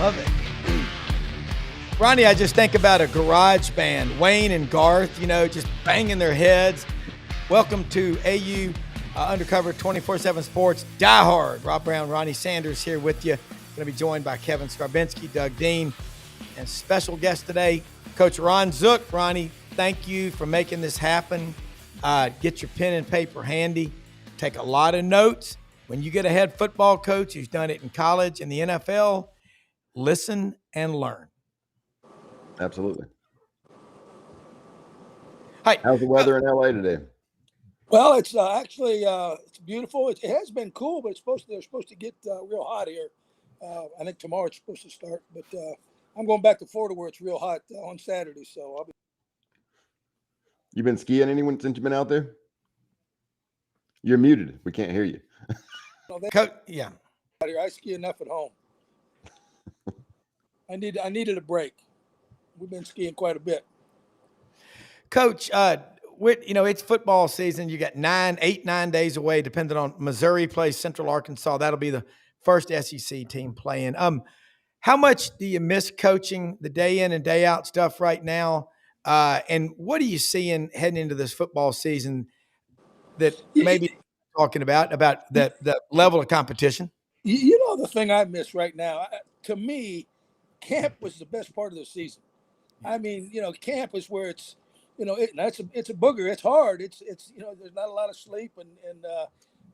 Love it. Ronnie, I just think about a garage band, Wayne and Garth, just banging their heads. Welcome to AU Undercover 24/7 Sports. Die Hard. Rob Browne, Ronnie Sanders here with you. Going to be joined by Kevin Skarbinski, Doug Dean, and special guest today, Coach Ron Zook. Ronnie, thank you for making this happen. Get your pen and paper handy. Take a lot of notes. When you get a head football coach who's done it in college and the NFL, listen and learn. Absolutely. Hi. How's the weather in LA today? Well, it's actually it's beautiful. It has been cool, but they're supposed to get real hot here. I think tomorrow it's supposed to start, but I'm going back to Florida where it's real hot on Saturday. So I'll be. You been skiing anyone since you've been out there? You're muted. We can't hear you. Yeah. I ski enough at home. I needed a break. We've been skiing quite a bit. Coach, it's football season. You got 9 days away, depending on Missouri plays Central Arkansas. That'll be the first SEC team playing. How much do you miss coaching, the day in and day out stuff right now? And what are you seeing heading into this football season that maybe talking about the level of competition? The thing I miss right now, to me, camp was the best part of the season. I mean, camp is where it's, it's a booger. It's hard. It's there's not a lot of sleep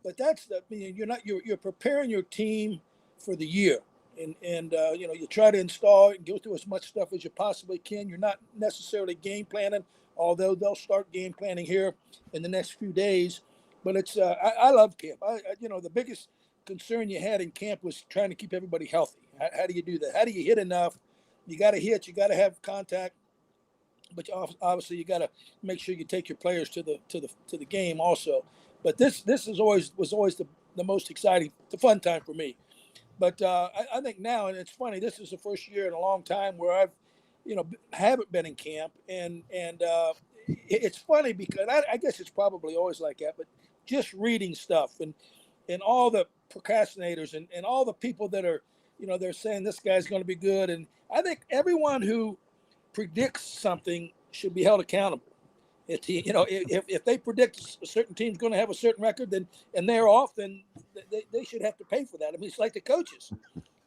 but that's you're preparing your team for the year, and you try to install and go through as much stuff as you possibly can. You're not necessarily game planning, although they'll start game planning here in the next few days. But it's I love camp. The biggest concern you had in camp was trying to keep everybody healthy. How do you do that? How do you hit enough? You got to hit. You got to have contact. But obviously, you got to make sure you take your players to the game also. But this was always the most exciting, the fun time for me. But I think now, and it's funny, this is the first year in a long time where I've, haven't been in camp, and it's funny because I guess it's probably always like that. But just reading stuff and all the procrastinators and all the people that are, they're saying this guy's going to be good, and I think everyone who predicts something should be held accountable. If they predict a certain team's going to have a certain record, and they're off, then they should have to pay for that. I mean, it's like the coaches.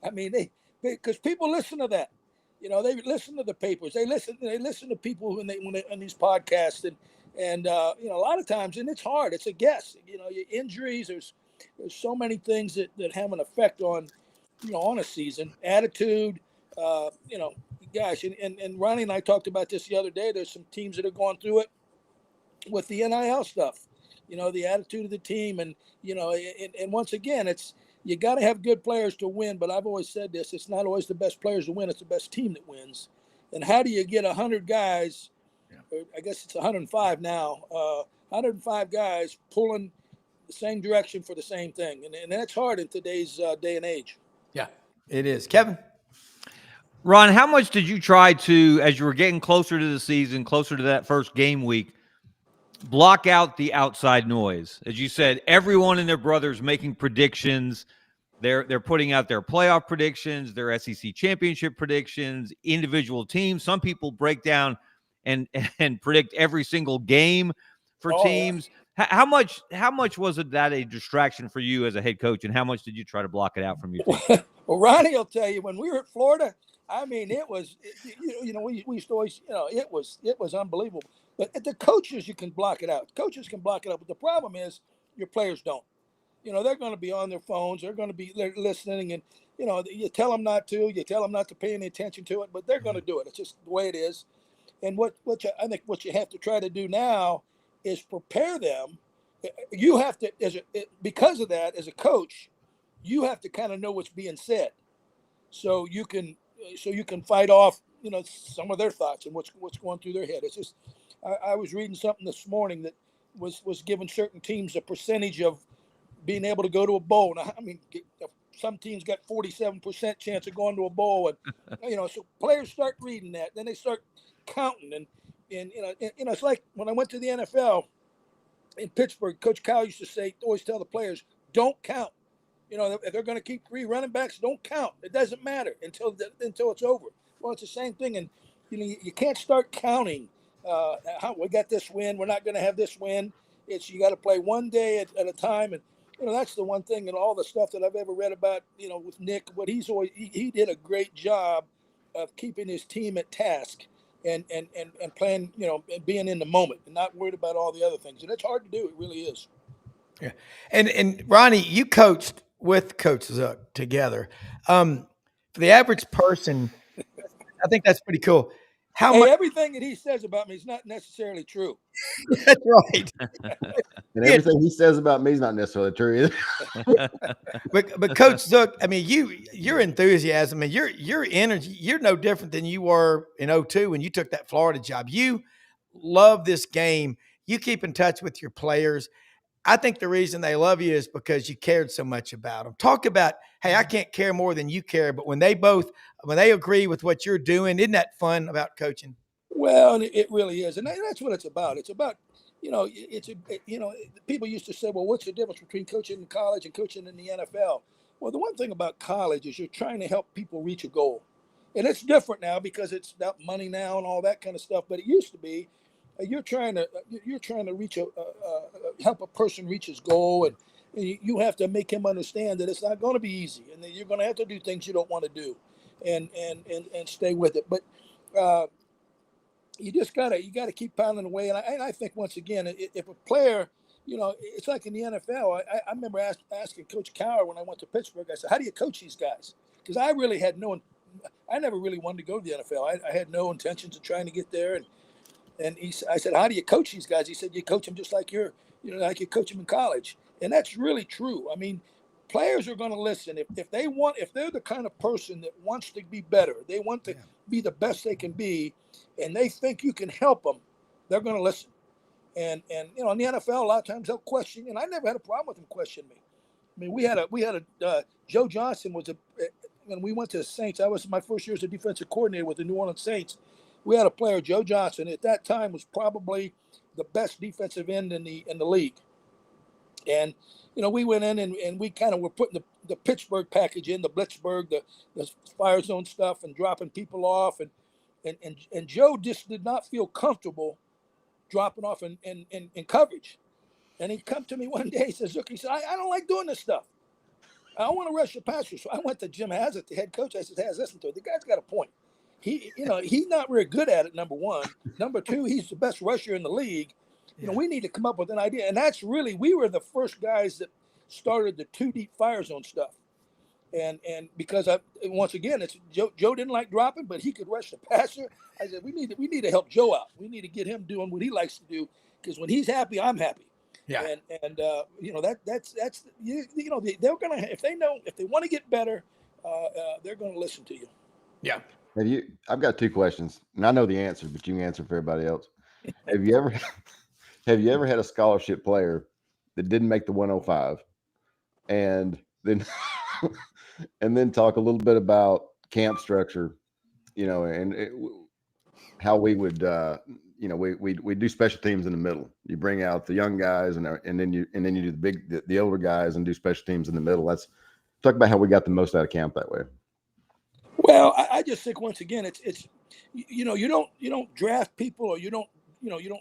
I mean, because people listen to that. They listen to the papers. They listen to people when they on these podcasts, and a lot of times, and it's hard. It's a guess. Your injuries. There's so many things that have an effect on a season. Attitude. Gosh, and Ronnie and I talked about this the other day. There's some teams that are going through it with the NIL stuff, the attitude of the team. And, and once again, it's, you got to have good players to win. But I've always said this, it's not always the best players to win. It's the best team that wins. And how do you get 100 guys, or I guess it's 105 now, 105 guys pulling the same direction for the same thing. And that's hard in today's day and age. Yeah, it is. Kevin? Ron, how much did you try to, as you were getting closer to the season, closer to that first game week, block out the outside noise? As you said, everyone and their brothers making predictions. They're putting out their playoff predictions, their SEC championship predictions, individual teams. Some people break down and predict every single game for teams. Yeah. How much was it that a distraction for you as a head coach, and how much did you try to block it out from your team? Well, Ronnie will tell you, when we were at Florida, I mean, it was, we used to always, it was unbelievable. But the coaches, you can block it out. Coaches can block it out. But the problem is your players don't. They're going to be on their phones. They're going to be listening. And, you tell them not to. You tell them not to pay any attention to it. But they're going to do it. It's just the way it is. And I think what you have to try to do now is prepare them. You have to, because of that, as a coach, you have to kind of know what's being said. So you can fight off, some of their thoughts and what's going through their head. It's just, I was reading something this morning that was giving certain teams a percentage of being able to go to a bowl. Now, I mean, some teams got 47% chance of going to a bowl, and so players start reading that, then they start counting, and it's like when I went to the NFL in Pittsburgh, Coach Kyle used to always tell the players, don't count. You know, if they're going to keep 3 running backs, don't count. It doesn't matter until it's over. Well, it's the same thing, and you can't start counting. How we got this win, we're not going to have this win. It's you got to play one day at a time, and that's the one thing in all the stuff that I've ever read about. With Nick, what he's always he did a great job of keeping his team at task and playing, and being in the moment and not worried about all the other things. And it's hard to do. It really is. Yeah. And Ronnie, you coached with Coach Zook together. For the average person, I think that's pretty cool. How much? Everything that he says about me is not necessarily true. That's right. And everything he says about me is not necessarily true either. But Coach Zook, I mean, your enthusiasm and your energy, you're no different than you were in 2002 when you took that Florida job. You love this game. You keep in touch with your players. I think the reason they love you is because you cared so much about them. Talk about, hey, I can't care more than you care, but when they agree with what you're doing, isn't that fun about coaching? Well, it really is, and that's what it's about. It's about, people used to say, well, what's the difference between coaching in college and coaching in the NFL? Well, the one thing about college is you're trying to help people reach a goal, and it's different now because it's about money now and all that kind of stuff. But it used to be, you're trying to reach help a person reach his goal, and you have to make him understand that it's not going to be easy, and that you're going to have to do things you don't want to do, and stay with it. But you just gotta keep pounding away. And I think once again, if a player, it's like in the NFL. I remember asking Coach Cowher when I went to Pittsburgh. I said, "How do you coach these guys?" Because I never really wanted to go to the NFL. I had no intentions of trying to get there. And I said, "How do you coach these guys?" He said, "You coach them just like like you coach them in college." And that's really true. I mean, players are going to listen if they're the kind of person that wants to be better. They want to be the best they can be, and they think you can help them. They're going to listen. And in the NFL, a lot of times they'll question, and I never had a problem with them questioning me. I mean, we had a Joe Johnson when we went to the Saints. That was my first year as a defensive coordinator with the New Orleans Saints. We had a player, Joe Johnson, at that time was probably the best defensive end in the league. And we went in and we kind of were putting the Pittsburgh package in, the Blitzburgh, the fire zone stuff, and dropping people off, and Joe just did not feel comfortable dropping off in coverage. And he come to me one day, he says, "Look," he said, I don't like doing this stuff. I want to rush the passer. So I went to Jim Haslett, the head coach. I said, "Haz, listen to it. The guy's got a point. He's not very good at it, number one. Number two, he's the best rusher in the league. We need to come up with an idea." And that's really, we were the first guys that started the 2 deep fire zone stuff. And because once again, it's Joe didn't like dropping, but he could rush the passer. I said, we need to help Joe out. We need to get him doing what he likes to do, because when he's happy, I'm happy. Yeah. And that's they're gonna, if they want to get better, they're gonna listen to you. Yeah. I've got 2 questions, and I know the answer, but you can answer for everybody else. Have you ever had a scholarship player that didn't make the 105, and then and then talk a little bit about camp structure, and how we would we do special teams in the middle. You bring out the young guys, and then you do the older guys and do special teams in the middle. Let's talk about how we got the most out of camp that way. Well, I just think once again, it's you don't draft people, or you don't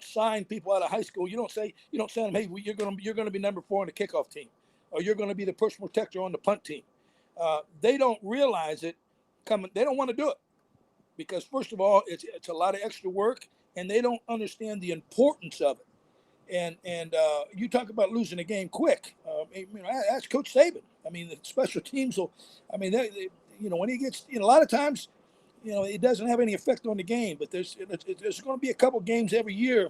sign people out of high school. You don't say to them, "Hey, you're gonna be number 4 on the kickoff team, or you're gonna be the push protector on the punt team." They don't realize it coming. They don't want to do it because, first of all, it's a lot of extra work, and they don't understand the importance of it. And you talk about losing a game quick. That's Coach Saban. I mean, the special teams will. I mean, they when he gets, a lot of times, it doesn't have any effect on the game, but there's going to be a couple games every year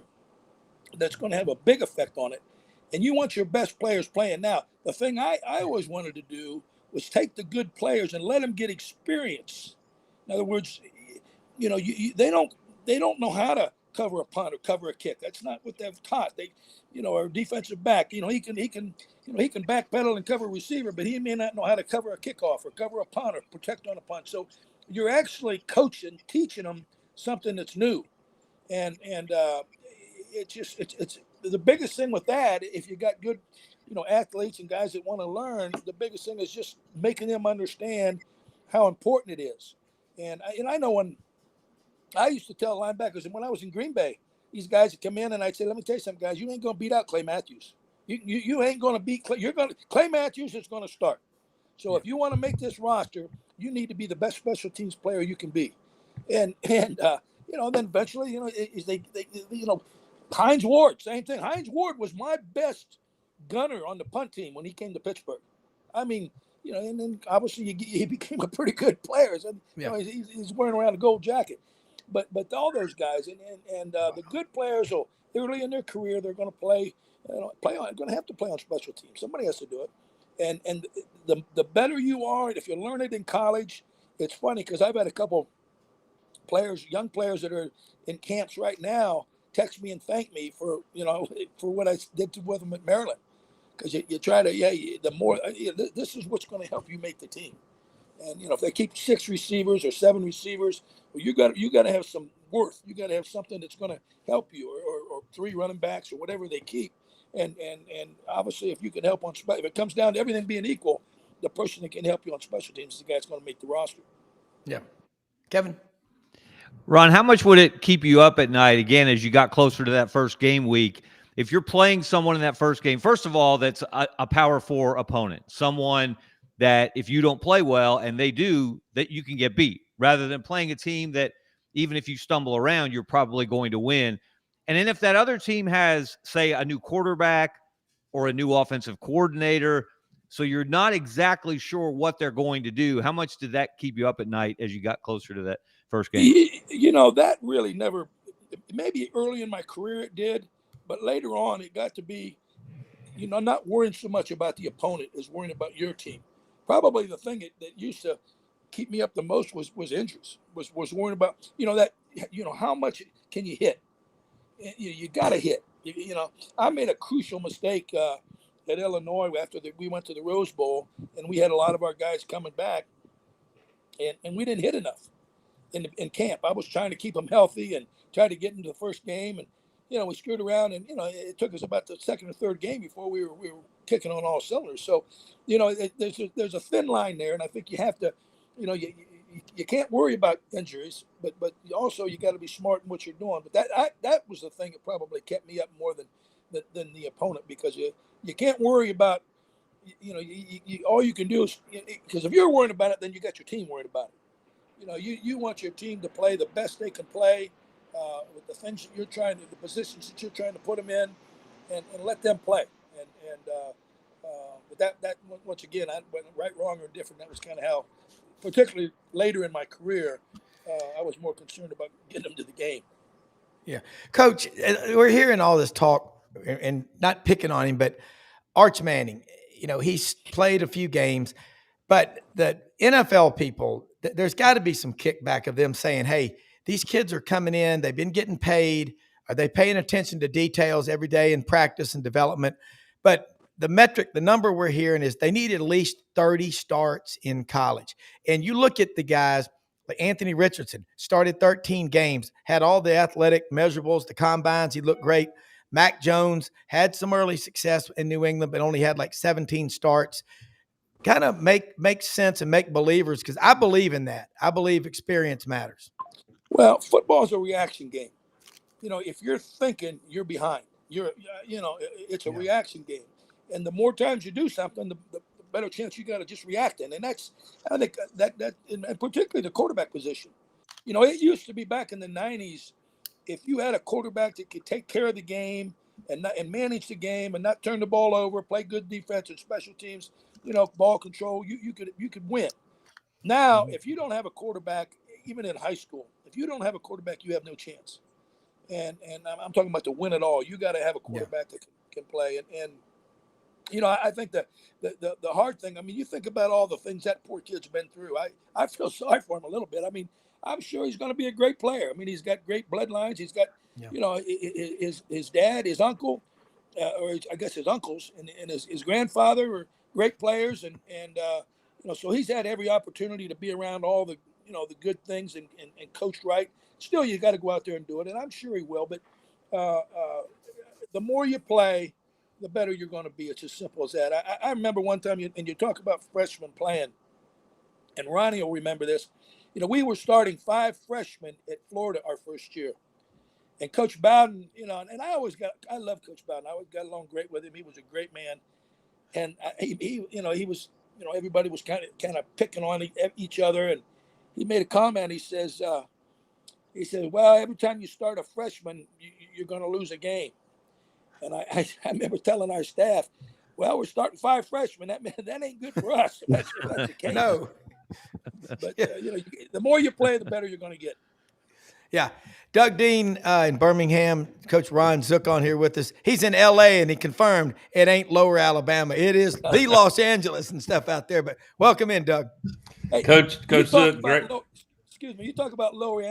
that's going to have a big effect on it. And you want your best players playing. Now, the thing I always wanted to do was take the good players and let them get experience. In other words, they don't know how to cover a punt or cover a kick. That's not what they've taught. They, or defensive back, he can backpedal and cover a receiver, but he may not know how to cover a kickoff or cover a punt or protect on a punt. So you're actually coaching, teaching them something that's new, and it's the biggest thing with that, if you got good, athletes and guys that want to learn, the biggest thing is just making them understand how important it is. And I know when I used to tell linebackers, and when I was in Green Bay, these guys would come in and I'd say, let me tell you something, guys, you ain't going to beat out Clay Matthews. You ain't going to beat Clay. Clay Matthews is going to start. So if you want to make this roster, you need to be the best special teams player you can be. And then eventually, Hines Ward, same thing. Hines Ward was my best gunner on the punt team when he came to Pittsburgh. I mean, and then obviously he became a pretty good player. So, he's wearing around a gold jacket. But all those guys and the good players will early in their career they're going to play going to have to play on special teams. Somebody has to do it. And the better you are, if you learn it in college, it's funny because I've had a couple players, young players that are in camps right now, text me and thank me for what I did with them at Maryland. Because you try to the more this is what's going to help you make the team. And if they keep 6 receivers or 7 receivers, well, you got to have some worth. You got to have something that's going to help you, or 3 running backs or whatever they keep. And obviously, if you can help if it comes down to everything being equal, the person that can help you on special teams is the guy that's going to make the roster. Yeah, Kevin. Ron, how much would it keep you up at night again as you got closer to that first game week? If you're playing someone in that first game, first of all, that's a Power 4 opponent, someone that if you don't play well and they do, that you can get beat, rather than playing a team that even if you stumble around, you're probably going to win. And then if that other team has, say, a new quarterback or a new offensive coordinator, so you're not exactly sure what they're going to do, how much did that keep you up at night as you got closer to that first game? That really never, maybe early in my career it did, but later on it got to be, not worrying so much about the opponent as worrying about your team. Probably the thing that used to keep me up the most was injuries, was worrying about, how much can you hit? You got to hit. I made a crucial mistake at Illinois after we went to the Rose Bowl, and we had a lot of our guys coming back, and we didn't hit enough in camp. I was trying to keep them healthy and try to get into the first game, and we screwed around, and it took us about the second or third game before we were kicking on all cylinders. So, there's a thin line there, and I think you have to, you can't worry about injuries, but also you got to be smart in what you're doing. But that was the thing that probably kept me up more than the opponent, because you can't worry about, all you can do is, because if you're worried about it, then you got your team worried about it. You want your team to play the best they can play with the things that the positions that you're trying to put them in, and let them play. But that once again, right, wrong, or different, that was kind of how, particularly later in my career, I was more concerned about getting them to the game. Yeah, Coach, we're hearing all this talk, and not picking on him, but Arch Manning, he's played a few games, but the NFL people, there's got to be some kickback of them saying, hey, these kids are coming in, they've been getting paid. Are they paying attention to details every day in practice and development? But the number we're hearing is they need at least 30 starts in college. And you look at the guys like Anthony Richardson, started 13 games, had all the athletic measurables, the combines, he looked great. Mac Jones had some early success in New England, but only had like 17 starts. Kind of make sense and make believers, because I believe in that. I believe experience matters. Well, football is a reaction game. If you're thinking, you're behind. It's a reaction game. And the more times you do something, the better chance you got to just react in. And I think that and particularly the quarterback position. It used to be back in the 90s, if you had a quarterback that could take care of the game and manage the game and not turn the ball over, play good defense and special teams, ball control, you could win. Now, if you don't have a quarterback, even in high school, if you don't have a quarterback, you have no chance. And I'm talking about to win it all. You got to have a quarterback that can play. And I think that the hard thing, you think about all the things that poor kid's been through. I feel sorry for him a little bit. I'm sure he's going to be a great player. He's got great bloodlines. He's got, his dad, his uncle, or I guess his uncles and his grandfather are great players. And so he's had every opportunity to be around all the, the good things and coached right. Still, you got to go out there and do it. And I'm sure he will. But the more you play, the better you're going to be. It's as simple as that. I remember one time, and you talk about freshmen playing, and Ronnie will remember this. We were starting 5 freshmen at Florida our first year. And Coach Bowden, and I love Coach Bowden. I always got along great with him. He was a great man. And he was, everybody was kind of picking on each other. And he made a comment. He says, well, every time you start a freshman, you're going to lose a game. And I remember telling our staff, well, we're starting 5 freshmen. That ain't good for us. That's the case. No. But, the more you play, the better you're going to get. Yeah. Doug Dean in Birmingham, Coach Ron Zook on here with us. He's in L.A., and he confirmed it ain't Lower Alabama. It is the Los Angeles and stuff out there. But welcome in, Doug. Hey, Coach Zook, great. You talk about Lower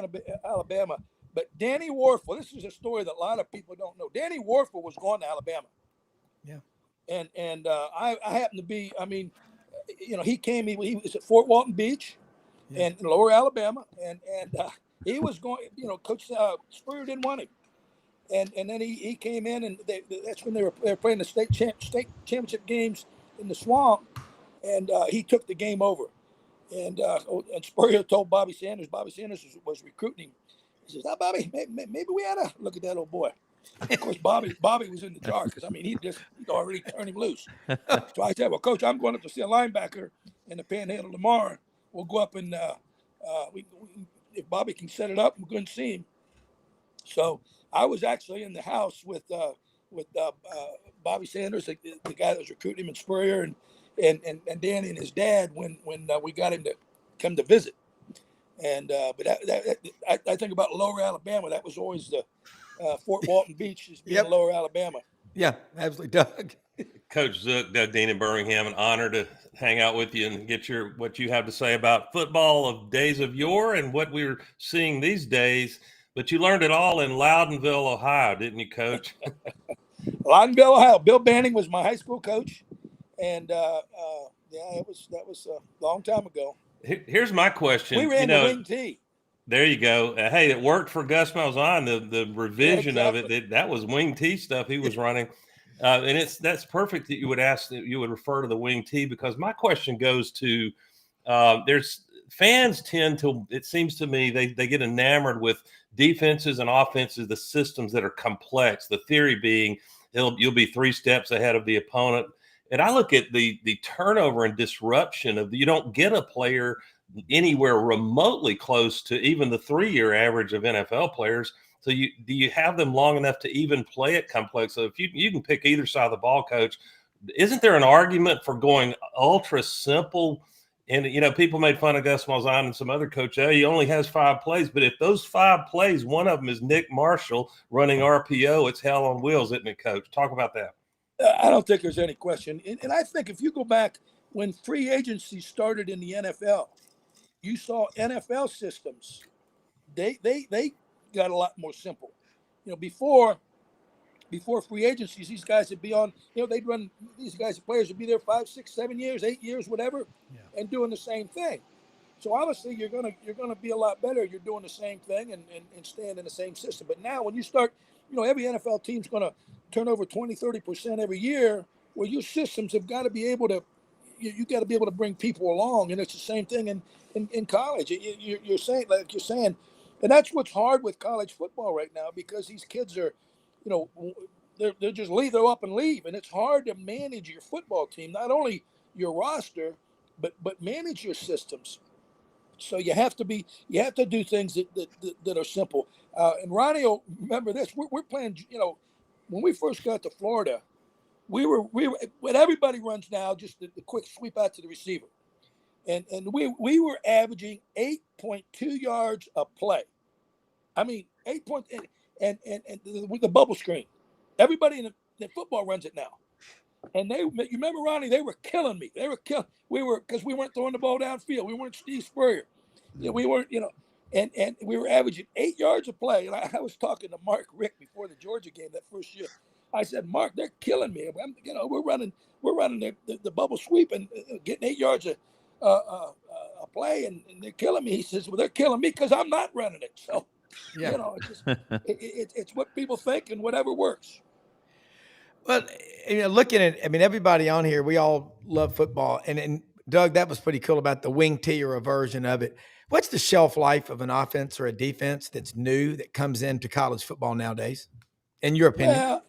Alabama, but Danny Warfel, this is a story that a lot of people don't know. Danny Warfel was going to Alabama. Yeah. And I happened to be, he came, he was at Fort Walton Beach and in Lower Alabama, and he was going, Coach Spurrier didn't want him. And then he came in, and that's when they were playing the state championship games in the Swamp, and he took the game over. And Spurrier told Bobby Sanders was recruiting him. He says, Bobby, maybe we ought to look at that old boy. Of course, Bobby was in the jar because, he'd already turned him loose. So I said, well, Coach, I'm going up to see a linebacker in the Panhandle tomorrow. We'll go up and if Bobby can set it up, we're going to see him. So I was actually in the house with Bobby Sanders, the guy that was recruiting him, and Spurrier, and Danny and his dad when we got him to come to visit. And but I think about Lower Alabama. That was always the Fort Walton Beach is being Lower Alabama. Yeah, absolutely, Doug. Coach Zook, Doug Dean in Birmingham, an honor to hang out with you and get what you have to say about football of days of yore and what we're seeing these days. But you learned it all in Loudonville, Ohio, didn't you, Coach? Loudonville, Ohio. Bill Banning was my high school coach, and that was a long time ago. Here's my question. We ran the wing T. There you go. Hey, it worked for Gus Malzahn. The revision of it, that was wing T stuff he was running. And that's perfect that you would refer to the wing T, because my question goes to there's fans tend to, it seems to me, they get enamored with defenses and offenses, the systems that are complex. The theory being you'll be 3 steps ahead of the opponent. And I look at the turnover and disruption of you don't get a player anywhere remotely close to even the 3-year average of NFL players. So do you have them long enough to even play it complex? So if you can pick either side of the ball, Coach, isn't there an argument for going ultra simple? And, people made fun of Gus Malzahn and some other coach. He only has 5 plays. But if those 5 plays, one of them is Nick Marshall running RPO, it's hell on wheels, isn't it, Coach? Talk about that. I don't think there's any question. And I think if you go back when free agency started in the NFL, you saw NFL systems. They got a lot more simple. Before free agencies, these guys would be on, they'd run, these guys, players would be there 5, 6, 7 years, 8 years, whatever, and doing the same thing. So obviously you're gonna be a lot better. You're doing the same thing and staying in the same system. But now when you start, every NFL team's gonna turn over 20, 30% every year. Well, your systems have got to be able to, you got to be able to bring people along, and it's the same thing in college. You're saying, and that's what's hard with college football right now, because these kids are, they're just they're up and leave, and it's hard to manage your football team, not only your roster, but manage your systems. So you have to do things that are simple. And Ronnie will remember this. We're playing, when we first got to Florida, we were what everybody runs now, just the quick sweep out to the receiver. And we were averaging 8.2 yards a play. 8 points, and with the bubble screen. Everybody in the football runs it now. And you remember, Ronnie, they were killing me. Because we weren't throwing the ball downfield. We weren't Steve Spurrier. We weren't, and we were averaging 8 yards a play. And I was talking to Mark Rick before the Georgia game that first year. I said, Mark, they're killing me. We're running the bubble sweep and getting 8 yards a play, and they're killing me. He says, well, they're killing me because I'm not running it. So, it's what people think and whatever works. Well, looking at, everybody on here, we all love football. And Doug, that was pretty cool about the wing tee or a version of it. What's the shelf life of an offense or a defense that's new that comes into college football nowadays, in your opinion? Well,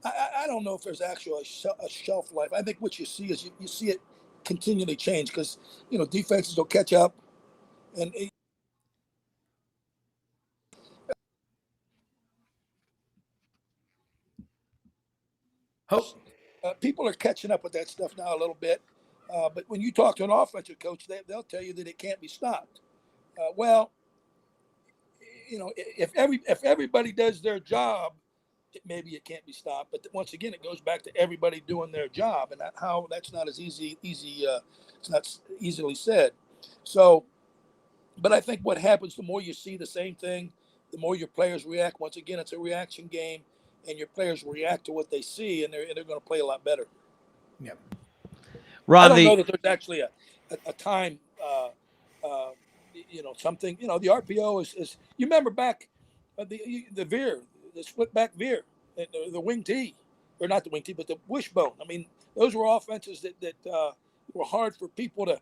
I don't know if there's actually a shelf life. I think what you see is you see it continually change because, defenses will catch up. And people are catching up with that stuff now a little bit. But when you talk to an offensive coach, they'll tell you that it can't be stopped. If everybody does their job, maybe it can't be stopped. But once again, it goes back to everybody doing their job, and that's not as easy. It's not easily said. So, but I think what happens, the more you see the same thing, the more your players react. Once again, it's a reaction game, and your players react to what they see, and they're going to play a lot better. Yeah. Ron, I don't know that there's actually a time, something. The RPO is. You remember back the veer, the split back veer, the wing tee, or not the wing tee, but the wishbone. Those were offenses that were hard for people to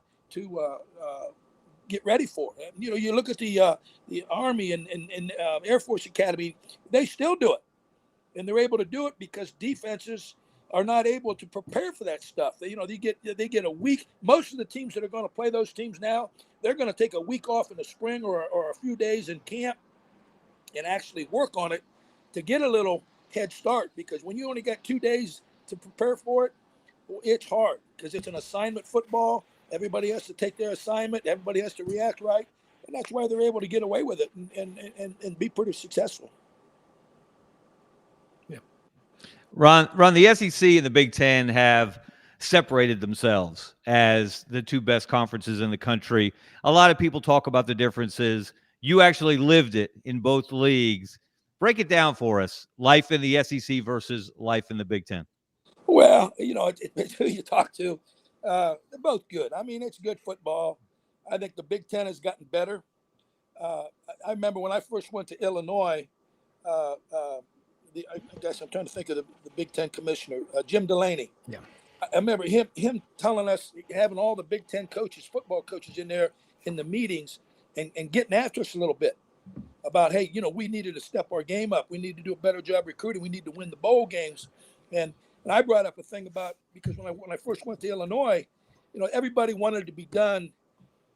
get ready for. You look at the Army and Air Force Academy, they still do it, and they're able to do it because defenses are not able to prepare for that stuff. They get a week. Most of the teams that are going to play those teams now, they're going to take a week off in the spring or a few days in camp and actually work on it to get a little head start, because when you only got 2 days to prepare for it, it's hard because it's an assignment football. Everybody has to take their assignment. Everybody has to react right. And that's why they're able to get away with it and be pretty successful. Yeah. Ron, the SEC and the Big Ten have separated themselves as the two best conferences in the country. A lot of people talk about the differences. You actually lived it in both leagues. Break it down for us. Life in the SEC versus life in the Big Ten. Well, it's who you talk to. They're both good. It's good football. I think the Big Ten has gotten better. I remember when I first went to Illinois, I guess I'm trying to think of the Big Ten commissioner, Jim Delaney. Yeah. I remember him telling us, having all the Big Ten coaches, football coaches in there in the meetings and getting after us a little bit about, hey, we needed to step our game up. We need to do a better job recruiting. We need to win the bowl games. And I brought up a thing about, because when I first went to Illinois, everybody wanted to be done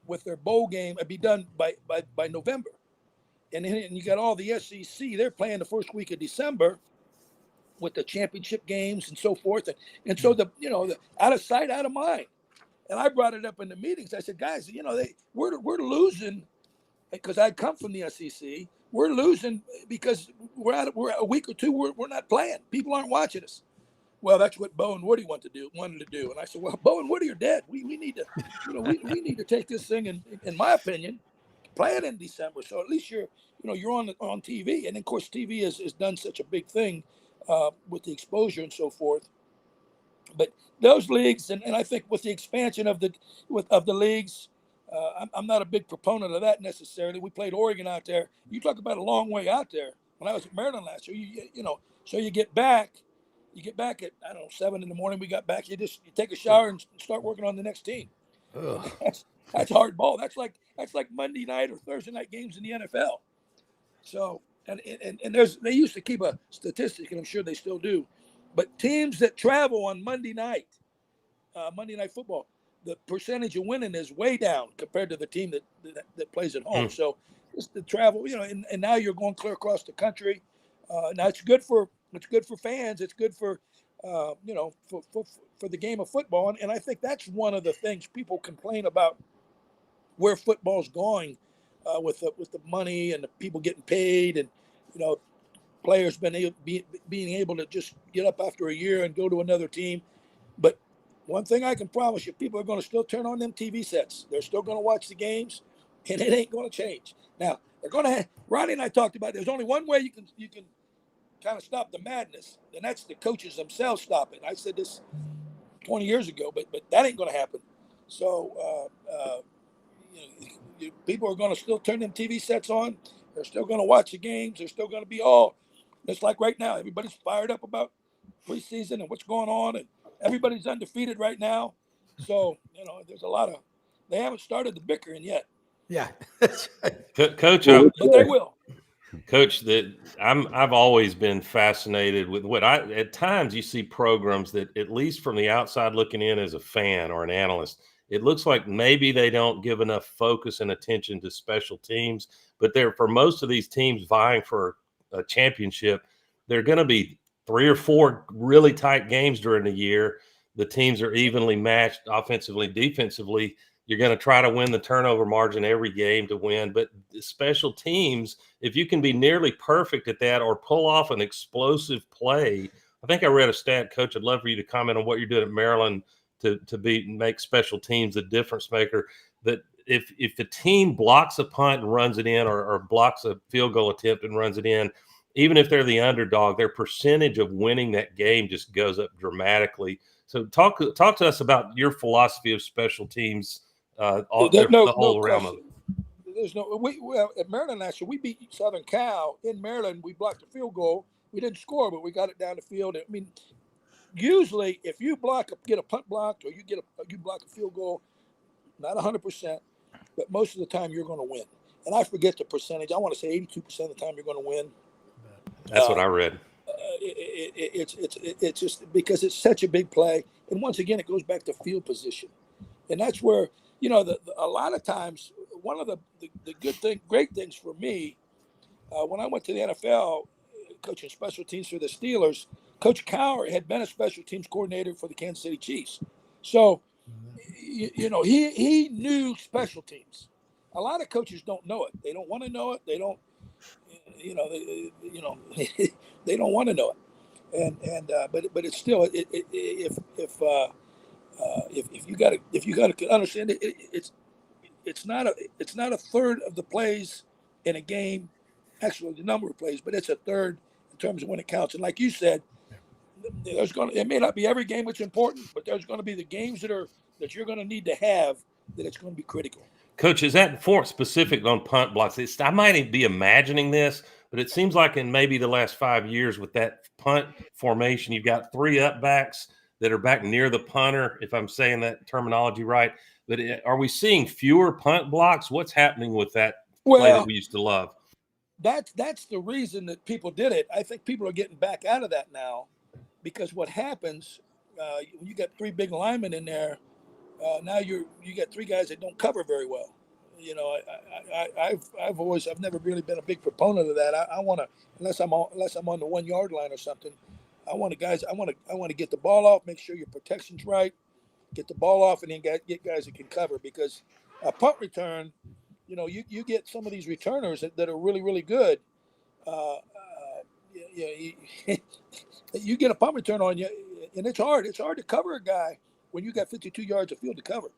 with their bowl game and be done by November. And you got all the SEC, they're playing the first week of December with the championship games and so forth. And so the out of sight, out of mind. And I brought it up in the meetings. I said, guys, we're losing, because I come from the SEC. We're losing because we're a week or two. We're not playing. People aren't watching us. Well, that's what Bo and Woody wanted to do. And I said, well, Bo and Woody are dead. We need to, we need to take this thing and, in my opinion, play it in December. So at least you're on TV. And of course, TV has done such a big thing with the exposure and so forth. But those leagues, and I think with the expansion of the leagues, I'm not a big proponent of that necessarily. We played Oregon out there. You talk about a long way out there. When I was at Maryland last year, so you get back. You get back at 7 in the morning. We got back. You take a shower and start working on the next team. That's hard ball. That's like Monday night or Thursday night games in the NFL. So and they used to keep a statistic, and I'm sure they still do. But teams that travel on Monday night football, the percentage of winning is way down compared to the team that plays at home. So it's the travel, and now you're going clear across the country. Now it's good for fans. It's good for for the game of football. And I think that's one of the things people complain about, where football's going with the money and the people getting paid, and players being able to just get up after a year and go to another team. But one thing I can promise you, people are going to still turn on them TV sets. They're still going to watch the games, and it ain't going to change. Now they're going to. Ronnie and I talked about, there's only one way you can kind of stop the madness, and that's the coaches themselves stop it. I said this 20 years ago, but that ain't going to happen. So people are going to still turn them TV sets on. They're still going to watch the games. They're still going to be all. It's like right now, everybody's fired up about preseason and what's going on, and everybody's undefeated right now. So there's a lot of they haven't started the bickering yet. Yeah, Coach, but they will. Coach, I've always been fascinated with what at times you see programs that, at least from the outside looking in as a fan or an analyst, it looks like maybe they don't give enough focus and attention to special teams. But for most of these teams vying for a championship, there are going to be 3 or 4 really tight games during the year. The teams are evenly matched offensively, defensively. You're going to try to win the turnover margin every game to win. But special teams, if you can be nearly perfect at that or pull off an explosive play, I think I read a stat, Coach. I'd love for you to comment on what you're doing at Maryland to make special teams a difference maker. That if the team blocks a punt and runs it in, or blocks a field goal attempt and runs it in, even if they're the underdog, their percentage of winning that game just goes up dramatically. So talk to us about your philosophy of special teams. The whole realm of it. There's well, at Maryland last year, we beat Southern Cal in Maryland. We blocked a field goal. We didn't score, but we got it down the field. I mean, usually if you get a punt blocked, or you block a field goal, not 100%, but most of the time you're going to win. And I forget the percentage. I want to say 82% of the time you're going to win. That's what I read. It's just because it's such a big play, and once again it goes back to field position, and that's where a lot of times one of the great things for me when I went to the NFL coaching special teams for the Steelers, Coach Cowher had been a special teams coordinator for the Kansas City Chiefs, so he knew special teams. A lot of coaches don't know it. They don't want to know it. They don't. They don't want to know it, but it's still if you got to understand it, it's not a third of the plays in a game, actually the number of plays, but it's a third in terms of when it counts. And like you said, it may not be every game that's important, but there's going to be the games that you're going to need to have that it's going to be critical. Coach, is that for specific on punt blocks? I might be imagining this, but it seems like in maybe the last 5 years with that punt formation, you've got 3 up backs that are back near the punter, if I'm saying that terminology right. But are we seeing fewer punt blocks? What's happening with that play that we used to love? That's the reason that people did it. I think people are getting back out of that now, because what happens when you got 3 big linemen in there, now you got 3 guys that don't cover very well. I've never really been a big proponent of that. I want to, unless I'm on the 1 yard line or something, I want to get the ball off, make sure your protection's right, get the ball off, and then get guys that can cover, because a punt return, you get some of these returners that are really, really good. You get a punt return on you, and it's hard. It's hard to cover a guy when you got 52 yards of field to cover.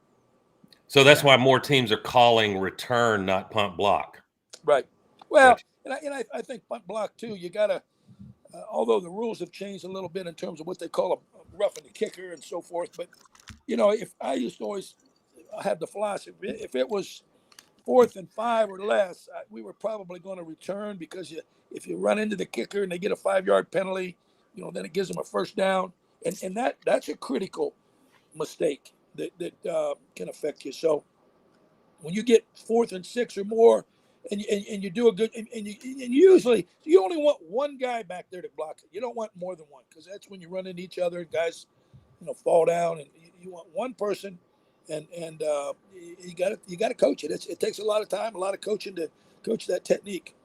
So that's why more teams are calling return, not punt block. Right. Well, and I think punt block too. You got to, although the rules have changed a little bit in terms of what they call a roughing the kicker and so forth. But if I used to always have the philosophy, if it was 4th and 5 or less, we were probably going to return, because if you run into the kicker and they get a 5-yard penalty, then it gives them a first down, and that's a critical mistake that can affect you. So when you get 4th and 6 or more, and you do a good, and usually you only want one guy back there to block it. You don't want more than one, because that's when you run into each other and guys, fall down, and you want one person, and you got to coach it. It takes a lot of time, a lot of coaching to coach that technique.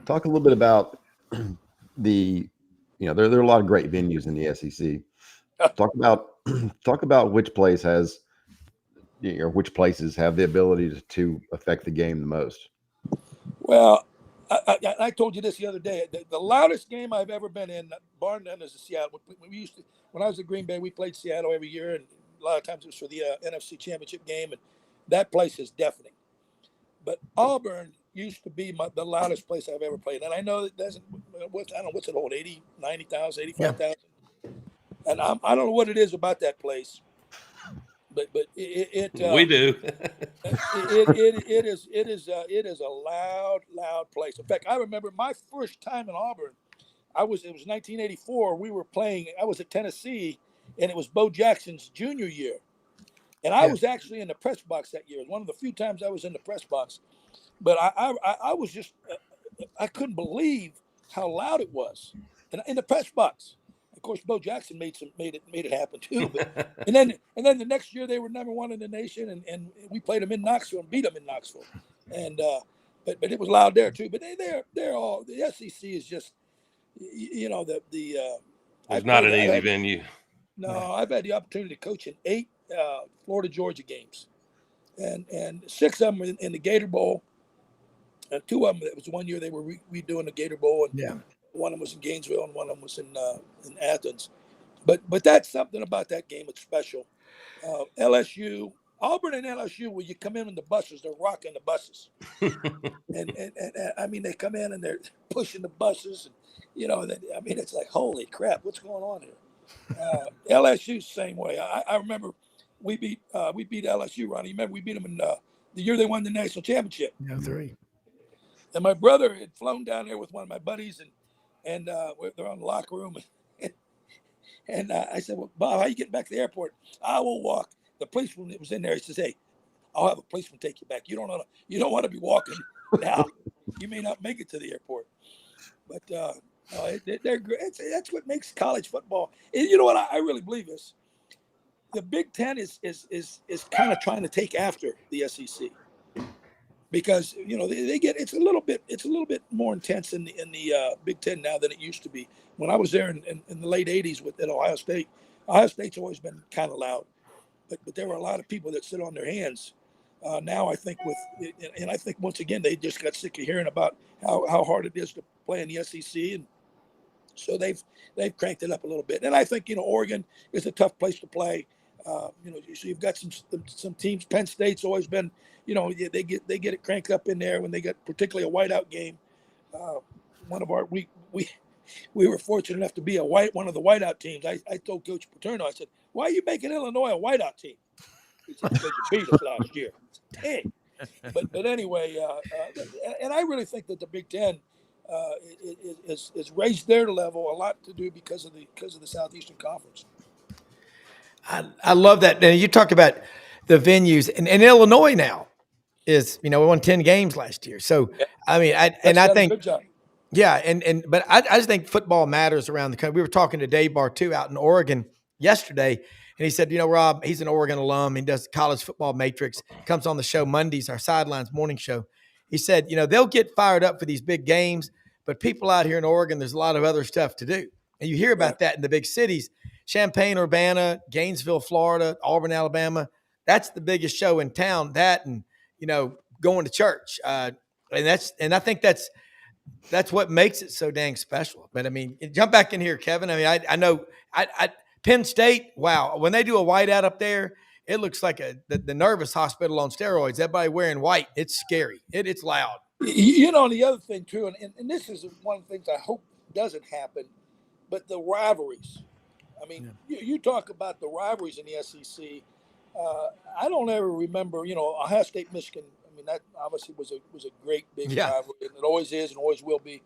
Talk a little bit about there are a lot of great venues in the SEC. Talk about which place has, which places have the ability to affect the game the most. Well, I told you this the other day. The loudest game I've ever been in, bar none, is Seattle. When I was at Green Bay, we played Seattle every year, and a lot of times it was for the NFC Championship game, and that place is deafening. But Auburn used to be the loudest place I've ever played, and I know that doesn't. I don't know what's it hold, 80, 90,000, 85,000. Yeah. And I don't know what it is about that place, but it we do. it is a loud place. In fact, I remember my first time in Auburn. It was 1984. We were playing. I was at Tennessee, and it was Bo Jackson's junior year, and I was actually in the press box that year. It was one of the few times I was in the press box. But I was just I couldn't believe how loud it was in the press box. Of course, Bo Jackson made it happen too. But and then the next year they were #1 in the nation, and we played them in Knoxville and beat them in Knoxville, and but it was loud there too. But they're all, the SEC is just, It's not an easy venue. No, I've had the opportunity to coach in 8 Florida Georgia games, and 6 of them in the Gator Bowl. And 2 of them, it was one year they were redoing the Gator Bowl, and one of them was in Gainesville, and one of them was in Athens. But that's something about that game that's special. LSU, Auburn, and LSU, when you come in the buses, they're rocking the buses, and I mean, they come in and they're pushing the buses, and it's like, holy crap, what's going on here? LSU same way. I remember we beat LSU, Ronnie. Remember we beat them in the year they won the national championship. 3. And my brother had flown down there with one of my buddies, and they're on the locker room. And I said, well, Bob, how you getting back to the airport? I will walk. The policeman that was in there, he says, hey, I'll have a policeman take you back. You don't want to be walking now. You may not make it to the airport. But they're great. That's what makes college football. And you know what I really believe is the Big Ten is kind of trying to take after the SEC. Because they get it's a little bit more intense in the Big Ten now than it used to be. When I was there in the late '80s at Ohio State, Ohio State's always been kind of loud, but there were a lot of people that sit on their hands. Now I think I think once again they just got sick of hearing about how hard it is to play in the SEC, and so they've cranked it up a little bit. And I think Oregon is a tough place to play. So you've got some teams. Penn State's always been, they get it cranked up in there when they get particularly a whiteout game. We were fortunate enough to be one of the whiteout teams. I told Coach Paterno, I said, "Why are you making Illinois a whiteout team?" He said, "Because you beat us last year." Dang. But anyway, and I really think that the Big Ten is raised their level a lot to do because of the Southeastern Conference. I love that. And you talk about the venues, and Illinois now is, we won 10 games last year. So, I mean, I think, good job. Yeah. But I just think football matters around the country. We were talking to Dave Bartu out in Oregon yesterday, and he said, Rob, he's an Oregon alum. He does college football matrix, comes on the show Mondays, our Sidelines morning show. He said, they'll get fired up for these big games, but people out here in Oregon, there's a lot of other stuff to do. And you hear about that in the big cities, Champaign, Urbana, Gainesville, Florida, Auburn, Alabama. That's the biggest show in town. That and, going to church. And I think that's what makes it so dang special. But I mean, jump back in here, Kevin. I mean, I know Penn State, wow. When they do a whiteout up there, it looks like the nervous hospital on steroids. Everybody wearing white. It's scary. It's loud. The other thing too, and this is one of the things I hope doesn't happen, but the rivalries. I mean, you talk about the rivalries in the SEC. I don't ever remember, Ohio State, Michigan. I mean, that obviously was a great big rivalry, and it always is and always will be.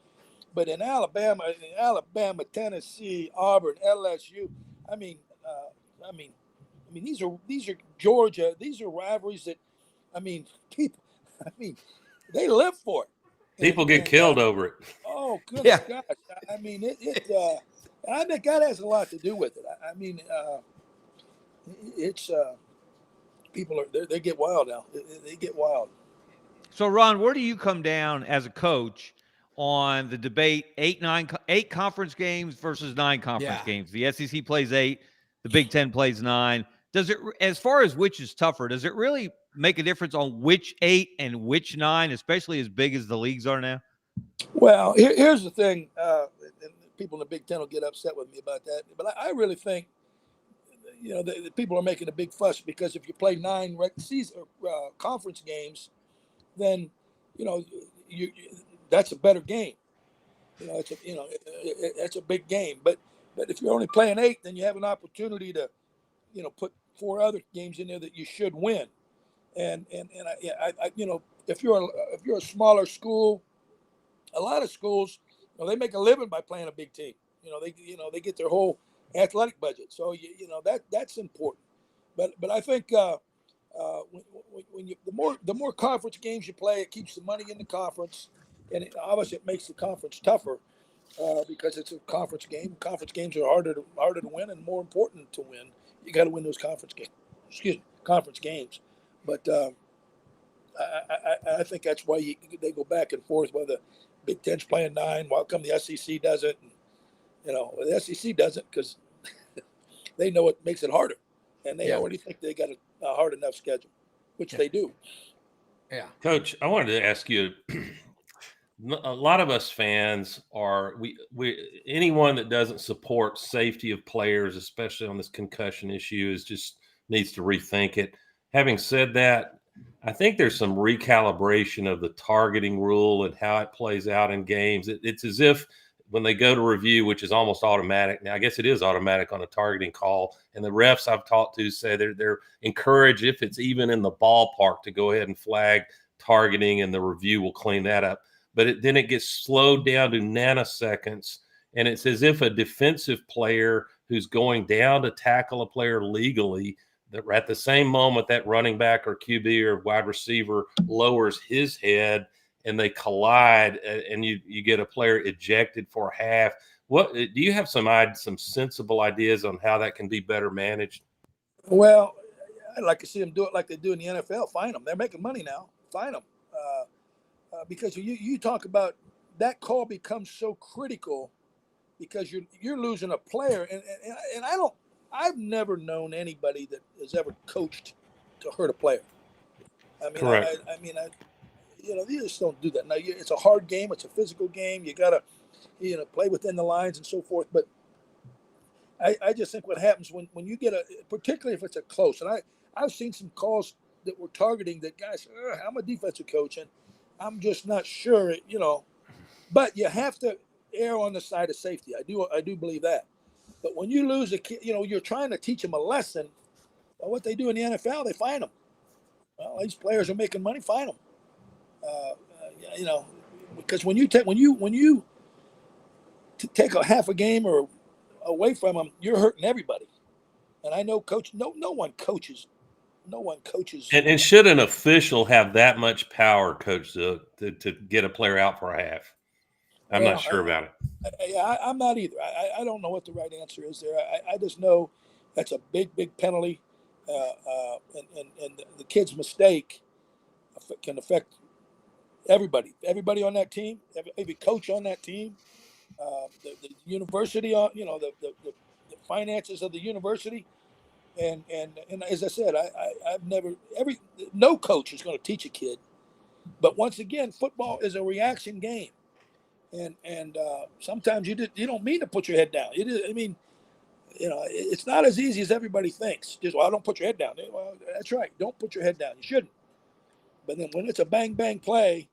But in Alabama, Tennessee, Auburn, LSU. I mean, these are Georgia. These are rivalries that, people. They live for it. People get killed over it. Oh, goodness gosh! I mean, I think that has a lot to do with it. I mean, it's people they get wild now. They get wild. So, Ron, where do you come down as a coach on the debate 8 conference games versus 9 conference games? The SEC plays 8, the Big Ten plays 9. Does it, as far as which is tougher, does it really make a difference on which 8 and which 9, especially as big as the leagues are now? Well, here's the thing, and people in the Big Ten will get upset with me about that, but I really think, the people are making a big fuss because if you play 9 season conference games, then that's a better game. That's a big game. But if you're only playing 8, then you have an opportunity to, put 4 other games in there that you should win. And I if you're a smaller school, a lot of schools You know, they make a living by playing a big team. They get their whole athletic budget. So that's important. But I think when the more conference games you play, it keeps the money in the conference, and obviously it makes the conference tougher because it's a conference game. Conference games are harder to win and more important to win. You got to win those conference games. Conference games. But I think that's why they go back and forth. Whether the Big Ten's playing 9, while come the SEC doesn't. The SEC doesn't because they know it makes it harder, and they already think they got a hard enough schedule, which they do. Yeah, Coach, I wanted to ask you. A lot of us fans are anyone that doesn't support safety of players, especially on this concussion issue, just needs to rethink it. Having said that, I think there's some recalibration of the targeting rule and how it plays out in games. It's as if when they go to review, which is almost automatic now, I guess it is automatic on a targeting call, and the refs I've talked to say they're encouraged, if it's even in the ballpark, to go ahead and flag targeting, and the review will clean that up. But then it gets slowed down to nanoseconds, and it's as if a defensive player who's going down to tackle a player legally, that at the same moment that running back or QB or wide receiver lowers his head and they collide, and you get a player ejected for a half. What do you have some sensible ideas on how that can be better managed? Well, I'd like to see them do it like they do in the NFL. Fine them. They're making money now. Fine them. Because you talk about that call becomes so critical because you're losing a player, and I've never known anybody that has ever coached to hurt a player. I mean, correct. You just don't do that. Now, it's a hard game. It's a physical game. You gotta play within the lines and so forth. But I just think what happens when you get particularly if it's a close, and I've seen some calls that were targeting that guys. I'm a defensive coach and I'm just not sure, but you have to err on the side of safety. I do believe that. But when you lose a kid, you're trying to teach them a lesson. Well, what they do in the NFL, they fine them. Well, these players are making money, fine them. Because when you take a half a game or away from them, you're hurting everybody. And I know no one coaches. And should an official have that much power, Coach Zook, to get a player out for a half? I'm not sure about it. I'm not either. I don't know what the right answer is there. I just know that's a big penalty, and the kid's mistake can affect everybody on that team, every coach on that team, the university, the finances of the university. And as I said, no coach is going to teach a kid, but once again, football is a reaction game, and sometimes you don't mean to put your head down. It is, I mean, it's not as easy as everybody thinks. Just don't put your head down. Well, that's right, don't put your head down. You shouldn't. But then when it's a bang play,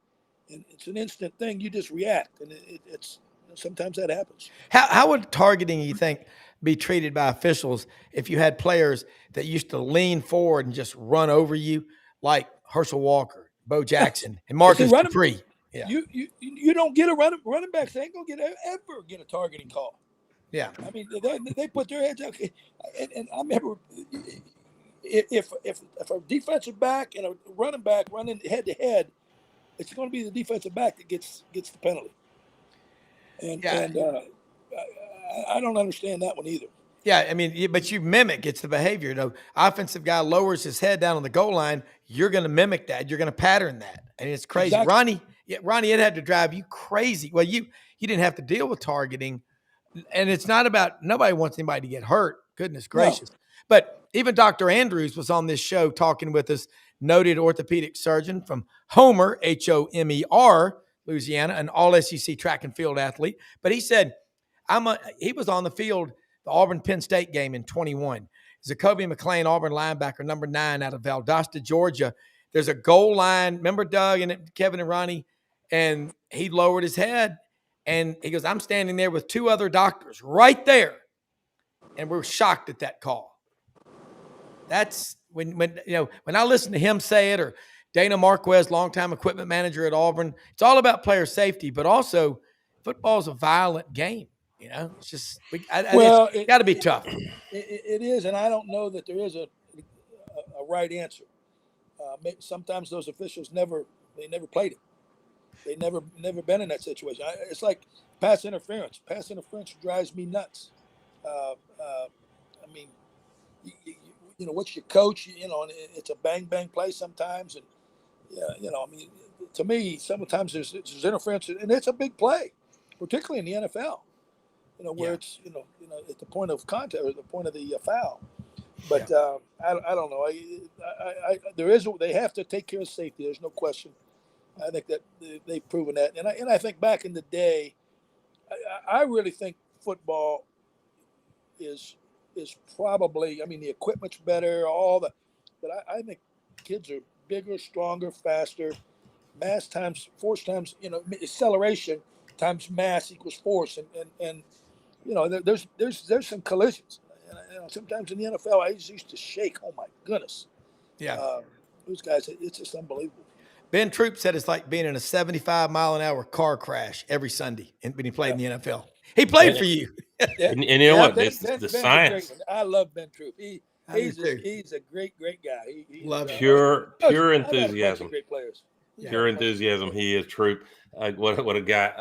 and it's an instant thing, you just react, and it's sometimes that happens. How would targeting, you think, be treated by officials if you had players that used to lean forward and just run over you, like Herschel Walker, Bo Jackson, and Marcus Dupree? Yeah. You don't get a running backs. They ain't gonna ever get a targeting call. Yeah, I mean they put their heads up, and I remember if a defensive back and a running back running head to head, it's going to be the defensive back that gets the penalty. And I don't understand that one either. Yeah, I mean, but you mimic. It's the behavior. Offensive guy lowers his head down on the goal line. You're going to mimic that. You're going to pattern that, and it's crazy. Exactly. Ronnie, it had to drive you crazy. Well, you didn't have to deal with targeting, and it's not about nobody wants anybody to get hurt. Goodness gracious! No. But even Dr. Andrews was on this show talking with us, noted orthopedic surgeon from Homer, Homer, Louisiana, an all-SEC track and field athlete. But he said, he was on the field, the Auburn-Penn State game in 21. Zacoby McClain, Auburn linebacker, number 9 out of Valdosta, Georgia. There's a goal line. Remember Doug and Kevin and Ronnie? And he lowered his head, and he goes, I'm standing there with 2 other doctors right there. And we're shocked at that call. That's when I listen to him say it, or Dana Marquez, longtime equipment manager at Auburn, it's all about player safety, but also football's a violent game. You know, it's just Well, it's got to be tough. It is, and I don't know that there is a right answer. Sometimes those officials never played it. They never been in that situation. It's like pass interference. Pass interference drives me nuts. I mean, you know, what's your coach? You know, and it's a bang play sometimes, and yeah, you know, I mean, to me, sometimes there's interference, and it's a big play, particularly in the NFL. You know, where it's you know at the point of contact or the point of the foul. But I don't know. They have to take care of safety. There's no question. I think that they've proven that, and I think back in the day, I really think football is probably. I mean, the equipment's better, but I think kids are bigger, stronger, faster. Mass times force times acceleration times mass equals force, and you know there's some collisions. And, you know, sometimes in the NFL, I used to shake. Oh my goodness! Yeah, those guys, it's just unbelievable. Ben Troop said it's like being in a 75-mile-an-hour car crash every Sunday when he played in the NFL. He played for you. And you know what? It's the science. I love Ben Troop. He's a great guy. Love pure enthusiasm. Great players. Pure enthusiasm. He is Troop. What a guy.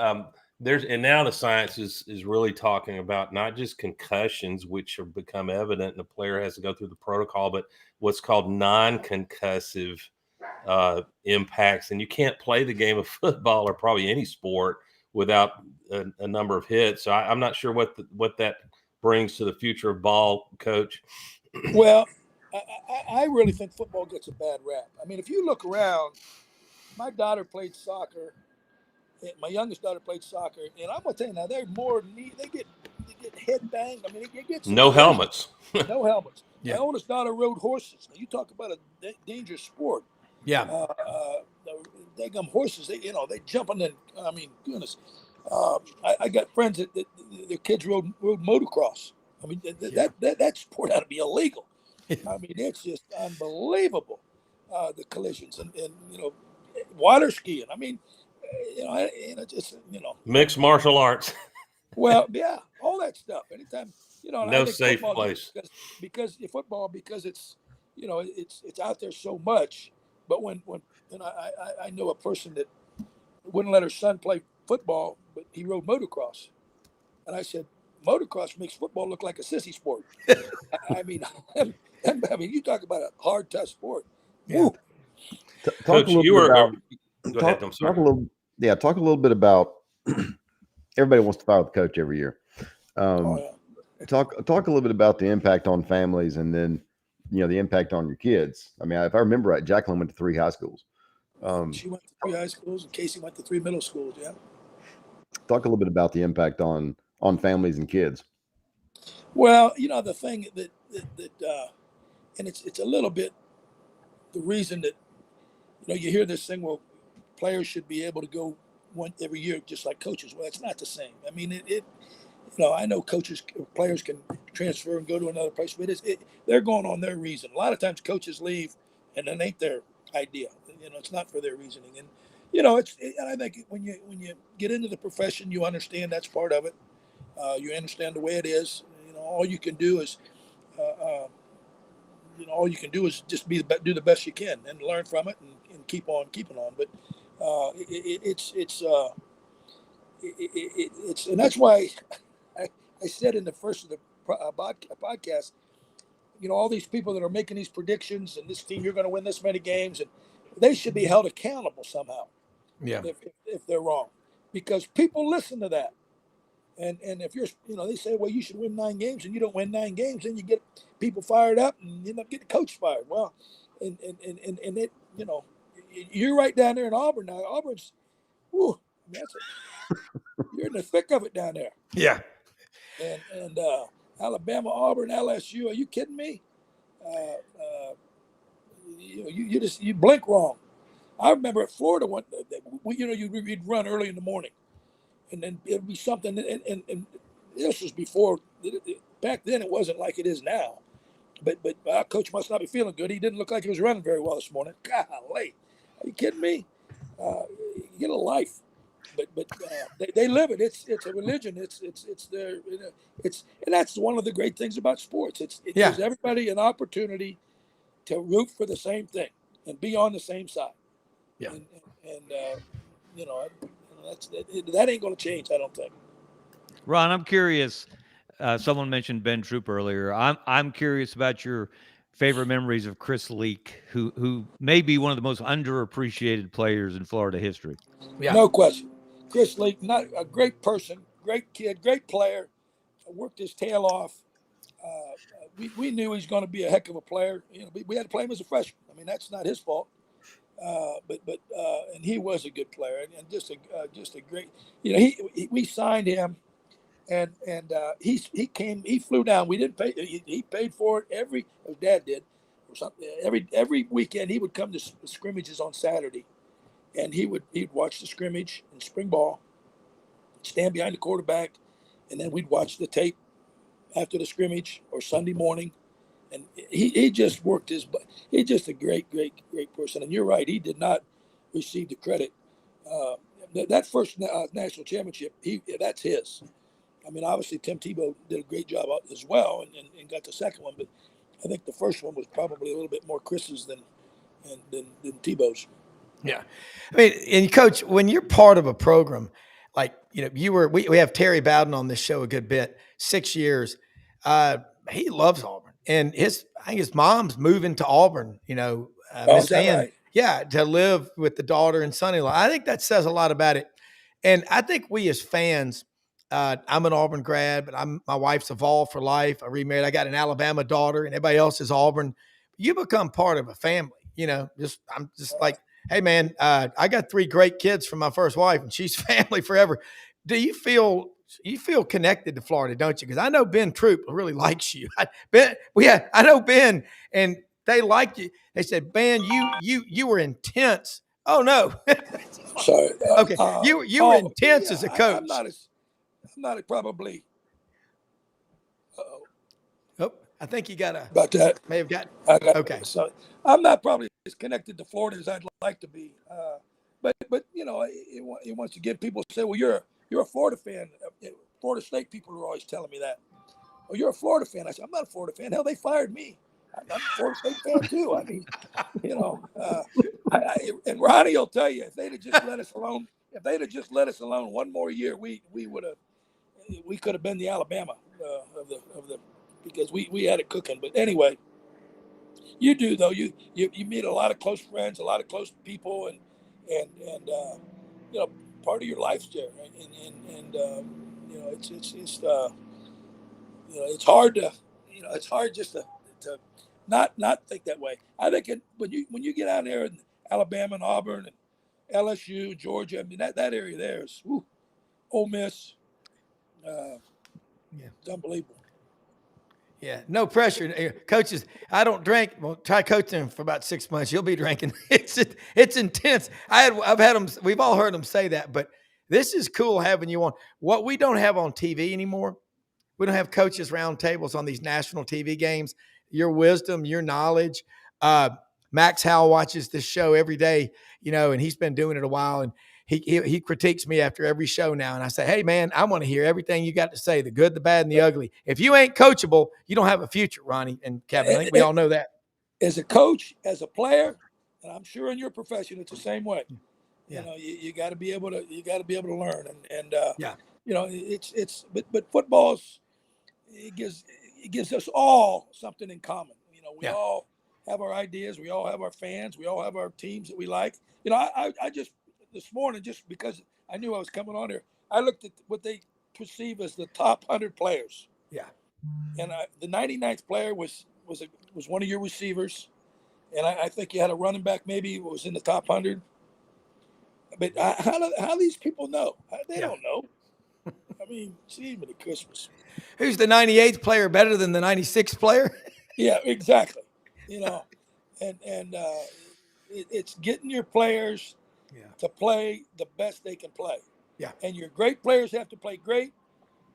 And now the science is really talking about not just concussions, which have become evident, and the player has to go through the protocol, but what's called non-concussive impacts. And you can't play the game of football or probably any sport without a number of hits. So I'm not sure what that brings to the future of ball, Coach. Well, I really think football gets a bad rap. I mean, if you look around, my daughter played soccer. My youngest daughter played soccer, and I'm gonna tell you now, they're more neat. They get head banged. I mean, it gets no helmets. No helmets. Yeah. My oldest daughter rode horses. Now, you talk about a dangerous sport. Yeah. They come horses. They jumping in. I mean, goodness. I got friends that their kids rode motocross. I mean, that sport ought to be illegal. I mean, it's just unbelievable. The collisions and water skiing. I mean, mixed martial arts. Well, yeah, all that stuff. Anytime, no safe place because football it's it's out there so much. But when I know a person that wouldn't let her son play football, but he rode motocross, and I said, motocross makes football look like a sissy sport. I mean, you talk about a hard, tough sport. Yeah. Coach, you were. Go ahead. I'm sorry. Talk a little bit about. Everybody wants to fire with the coach every year. Talk a little bit about the impact on families, and then the impact on your kids. I mean, if I remember right, Jacqueline went to 3 high schools. She went to 3 high schools, and Casey went to 3 middle schools. Yeah. Talk a little bit about the impact on families and kids. Well, the thing that and it's a little bit the reason that you hear this thing. Well, players should be able to go one every year, just like coaches. Well, it's not the same. I mean, I know players can transfer and go to another place, but they're going on their reason. A lot of times coaches leave and it ain't their idea. It's not for their reasoning. And, I think when you get into the profession, you understand that's part of it. You understand the way it is. All you can do is, just do the best you can and learn from it and keep on keeping on. But it's and that's why I said in the first of the podcast, all these people that are making these predictions and this team, you're going to win this many games, and they should be held accountable somehow. Yeah. If they're wrong, because people listen to that. And if you're, they say, well, you should win 9 games, and you don't win 9 games, then you get people fired up and you end up getting the coach fired. Well, and it, you're right down there in Auburn now. Auburn's, you're in the thick of it down there. Yeah. And Alabama, Auburn, LSU. Are you kidding me? You blink wrong. I remember at Florida you'd run early in the morning, and then it'd be something. And this was before. Back then, it wasn't like it is now. But our coach must not be feeling good. He didn't look like he was running very well this morning. Golly, are you kidding me? Get a life. they live it. It's a religion. It's their, and that's one of the great things about sports. It gives everybody an opportunity to root for the same thing and be on the same side. Yeah. And you know, that ain't going to change, I don't think. Ron, I'm curious. Someone mentioned Ben Troop earlier. I'm curious about your favorite memories of Chris Leak, who may be one of the most underappreciated players in Florida history. Yeah. No question. Chris Leak, not a great person, great kid, great player, worked his tail off. We knew he was going to be a heck of a player. You know, we had to play him as a freshman. I mean, that's not his fault. And he was a good player and just a great. You know, we signed him, and he flew down. We didn't pay. He paid for it his dad did, or something. Every weekend he would come to scrimmages on Saturday, and he'd watch the scrimmage in spring ball, stand behind the quarterback, and then we'd watch the tape after the scrimmage or Sunday morning. And he just worked his butt. He's just a great person. And you're right, he did not receive the credit. That first national championship, that's his. I mean, obviously Tim Tebow did a great job as well and got the second one, but I think the first one was probably a little bit more Chris's than Tebow's. Yeah. I mean, and Coach, when you're part of a program, like, you know, we have Terry Bowden on this show a good bit, 6 years. He loves Auburn, and I think his mom's moving to Auburn, you know, Is that right? Yeah, to live with the daughter and son-in-law. I think that says a lot about it. And I think we as fans, I'm an Auburn grad, but my wife's a Vol for life. I remarried. I got an Alabama daughter, and everybody else is Auburn. You become part of a family, you know. I'm just like, hey man, I got 3 great kids from my first wife, and she's family forever. Do you feel connected to Florida, don't you? Because I know Ben Troop really likes you. I know Ben, and they like you. They said, Ben, you were intense. Oh no, sorry. Okay, you were intense as a coach. I'm not probably. Oh, I think you got about that. May have got. Okay, so I'm not probably as connected to Florida as I'd like to be. But you know, it wants to get people to say, well, you're a Florida fan. Florida State people are always telling me that. Oh, you're a Florida fan. I said, I'm not a Florida fan. Hell, they fired me. I'm a Florida State fan too. I mean, you know, and Ronnie will tell you, if they'd have just let us alone, one more year, we could have been the Alabama of the because we had it cooking. But anyway, you do though. You meet a lot of close friends, a lot of close people, and you know, part of your life's there, and you know, it's you know, it's hard to, you know, it's hard just to not think that way. I think when you get out there in Alabama and Auburn and LSU, Georgia, I mean that area there is, Ole Miss, it's unbelievable. Yeah, no pressure. Coaches, I don't drink. Well, try coaching him for about 6 months. You'll be drinking. It's intense. I've had them. We've all heard them say that, but this is cool having you on. What we don't have on TV anymore, we don't have coaches round tables on these national TV games. Your wisdom, your knowledge. Max Howell watches this show every day, you know, and he's been doing it a while, and he critiques me after every show now. And I say, hey, man, I want to hear everything you got to say, the good, the bad, and the ugly. If you ain't coachable, you don't have a future, Ronnie and Kevin. I think we all know that. As a coach, as a player, and I'm sure in your profession, it's the same way. Yeah. You know, you got to be able to learn. And yeah, you know, but football's, it gives us all something in common. You know, we all have our ideas. We all have our fans. We all have our teams that we like. You know, I just, this morning, just because I knew I was coming on here, I looked at what they perceive as the top 100 players. Yeah. And the 99th player was one of your receivers. And I think you had a running back, maybe was in the top 100. But how these people know? They don't know. I mean, gee, many Christmas. Who's the 98th player better than the 96th player? Yeah, exactly. You know, and it's getting your players to play the best they can play. Yeah. And your great players have to play great.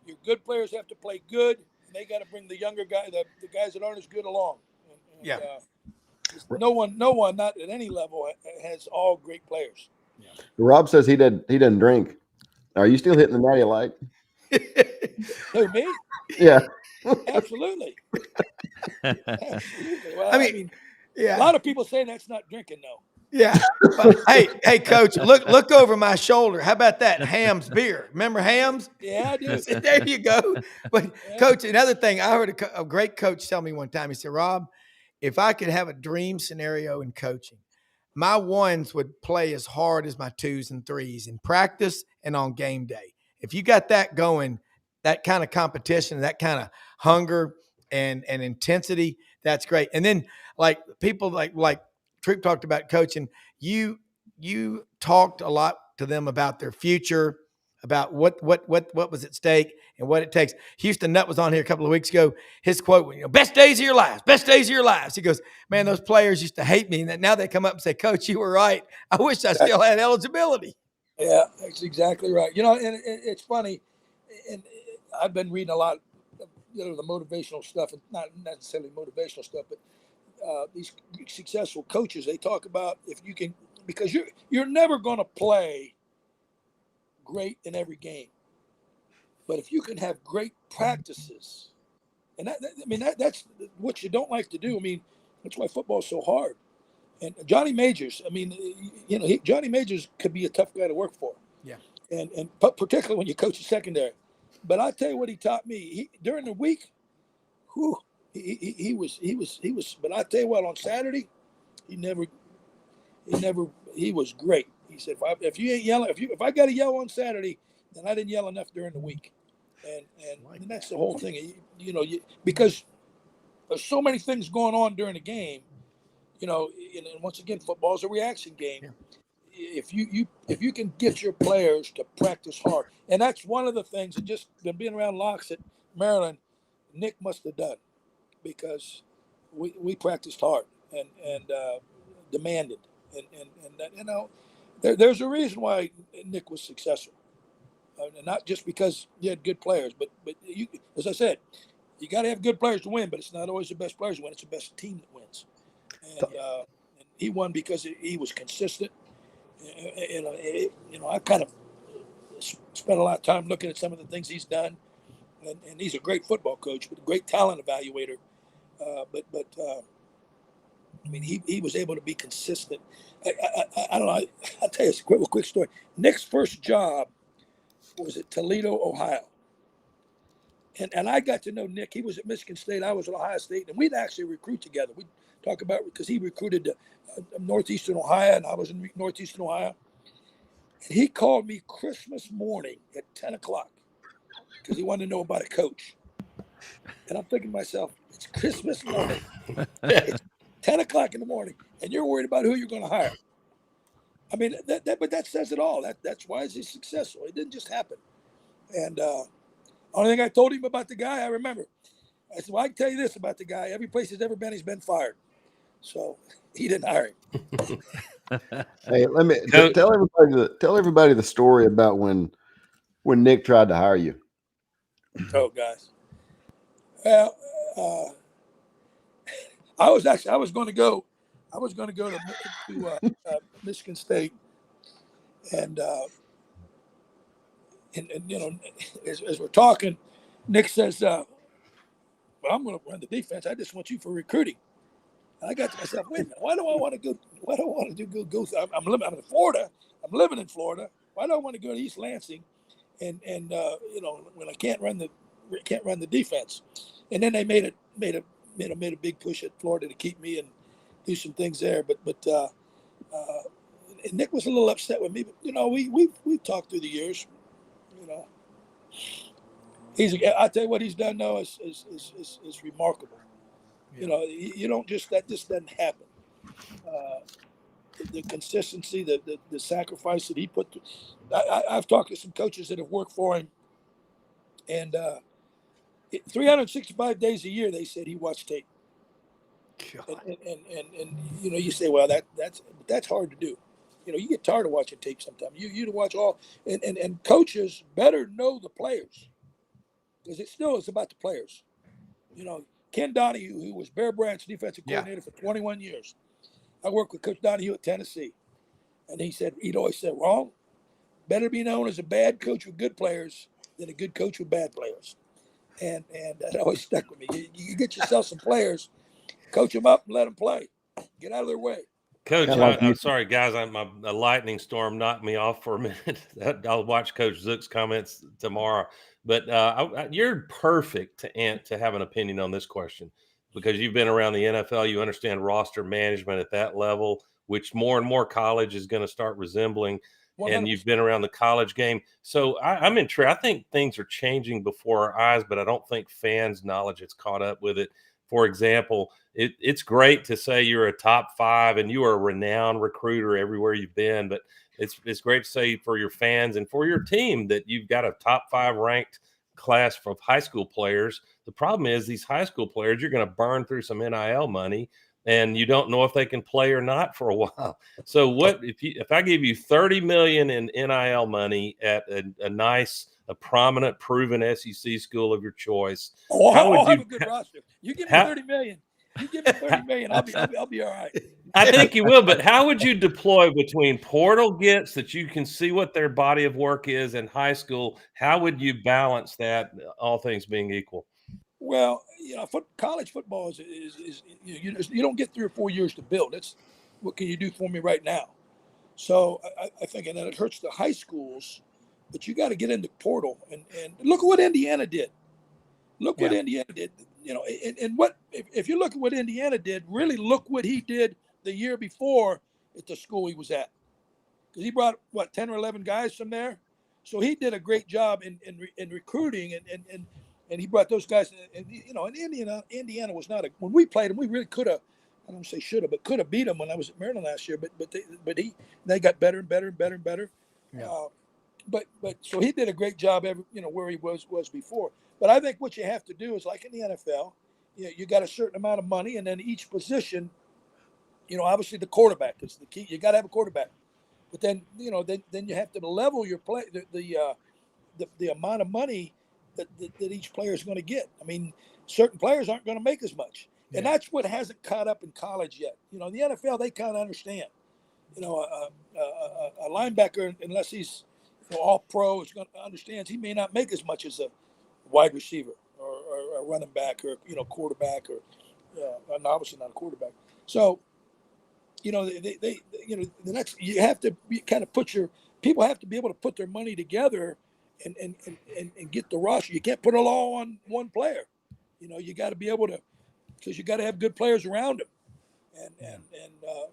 Your good players have to play good. And they got to bring the younger guy, the guys that aren't as good along. And, no one, not at any level, has all great players. Rob says he doesn't drink. Are you still hitting the natty light? Who, me? Yeah. Absolutely. Absolutely. Well, I mean, a yeah. lot of people say that's not drinking, though. Yeah. But, hey, Coach, look over my shoulder. How about that Ham's beer? Remember Ham's? Yeah, I do. There you go. But Yeah. Coach, another thing, I heard a great coach tell me one time. He said, Rob, if I could have a dream scenario in coaching, my ones would play as hard as my twos and threes in practice and on game day. If you got that going, that kind of competition, that kind of hunger and intensity, that's great. And then like people like Troop talked about coaching, you talked a lot to them about their future, about what was at stake and what it takes. Houston Nutt was on here a couple of weeks ago. His quote, best days of your lives, best days of your lives. He goes, man, those players used to hate me. And now they come up and say, Coach, you were right. I wish I still had eligibility. Yeah, that's exactly right. And it's funny, and I've been reading a lot of, the motivational stuff, and not necessarily motivational stuff, but these successful coaches, they talk about if you can, because you're never going to play great in every game, but if you can have great practices, and that's what you don't like to do. I mean, that's why football is so hard. And Johnny Majors, Johnny Majors could be a tough guy to work for. Yeah. And particularly when you coach a secondary. But I'll tell you what he taught me. During the week, he was. But I tell you what, on Saturday, he was great. He said, if you ain't yelling, if I got to yell on Saturday, then I didn't yell enough during the week. And that's the whole thing. Because there's so many things going on during the game. And once again, football is a reaction game. Yeah. If you can get your players to practice hard, and that's one of the things that just being around locks at Maryland, Nick must have done, because we practiced hard and demanded, and there's a reason why Nick was successful, not just because you had good players, but you, as I said, you got to have good players to win, but it's not always the best players who win; it's the best team that wins. And he won because he was consistent. I kind of spent a lot of time looking at some of the things he's done, and he's a great football coach, but a great talent evaluator. He was able to be consistent. I don't know. I'll tell you a quick story. Nick's first job was at Toledo, Ohio. And I got to know Nick. He was at Michigan State. I was at Ohio State, and we'd actually recruit together. We'd talk about, because he recruited Northeastern Ohio, and I was in Northeastern Ohio. And he called me Christmas morning at 10 o'clock because he wanted to know about a coach. And I'm thinking to myself, it's Christmas morning. It's 10 o'clock in the morning, and you're worried about who you're going to hire. I mean, but that says it all. That's why he's successful. It didn't just happen. And only thing I told him about the guy, I remember. I said, well, I can tell you this about the guy. Every place he's ever been, he's been fired. So he didn't hire him. Hey, let me tell everybody the story about when Nick tried to hire you. Oh, guys. Well, I was going to go to Michigan State, and as we're talking, Nick says, well, I'm going to run the defense. I just want you for recruiting. And I got to myself, wait a minute, why do I want to go? Why do I want to go? I'm in Florida. I'm living in Florida. Why do I want to go to East Lansing? And when I can't run the defense. And then they made a big push at Florida to keep me and do some things there. But and Nick was a little upset with me. But we've talked through the years. I tell you what he's done now is remarkable. Yeah. You don't that just doesn't happen. The consistency, the sacrifice that he put. I've talked to some coaches that have worked for him, and 365 days a year, they said he watched tape. And you say, well, that's hard to do. You get tired of watching tape sometimes. You watch all, and coaches better know the players, because it still is about the players. Ken Donahue, who was Bear Bryant's defensive coordinator for 21 years. I worked with Coach Donahue at Tennessee. And he'd always say, Ron, Better be known as a bad coach with good players than a good coach with bad players. And that always stuck with me. You get yourself some players, coach them up and let them play. Get out of their way. Coach, Kinda like I'm you. sorry, guys. A lightning storm knocked me off for a minute. I'll watch Coach Zook's comments tomorrow. But you're perfect to have an opinion on this question because you've been around the NFL. You understand roster management at that level, which more and more college is going to start resembling. 100%. And you've been around the college game. So I'm intrigued. I think things are changing before our eyes, but I don't think fans' knowledge has caught up with it. For example, it's great to say you're a top 5 and you are a renowned recruiter everywhere you've been, but it's great to say for your fans and for your team that you've got a top 5 ranked class of high school players. The problem is these high school players, you're going to burn through some NIL money and you don't know if they can play or not for a while. So what if I give you $30 million in NIL money at a nice, a prominent, proven SEC school of your choice? I'll have a good roster. You give me $30 million. You give me $30 million. I'll be all right. I think you will, but how would you deploy between portal gets that you can see what their body of work is in high school? How would you balance that, all things being equal? Well, college football is you don't get 3 or 4 years to build. It's what can you do for me right now? So I think, and then it hurts the high schools, but you got to get into portal and look at what Indiana did. Look what Indiana did. And what if you look at what Indiana did, really look what he did the year before at the school he was at, because he brought 10 or 11 guys from there. So he did a great job in recruiting and he brought those guys. And Indiana was not when we played him, we really could have. I don't say should have, but could have beat them when I was at Maryland last year. But they got better and better and better and better. Yeah. But so he did a great job where he was before. But I think what you have to do is like in the NFL, you got a certain amount of money, and then each position, obviously the quarterback is the key. You got to have a quarterback. But then then you have to level your play the amount of money that each player is going to get. I mean, certain players aren't going to make as much. Yeah. And that's what hasn't caught up in college yet. In the NFL, they kind of understand. A linebacker, unless he's all pro, understands he may not make as much as a wide receiver or a running back or quarterback or obviously not a quarterback. So the next you have to kind of people have to be able to put their money together and get the roster. You can't put it all on one player. You got to be able to, because you got to have good players around him. And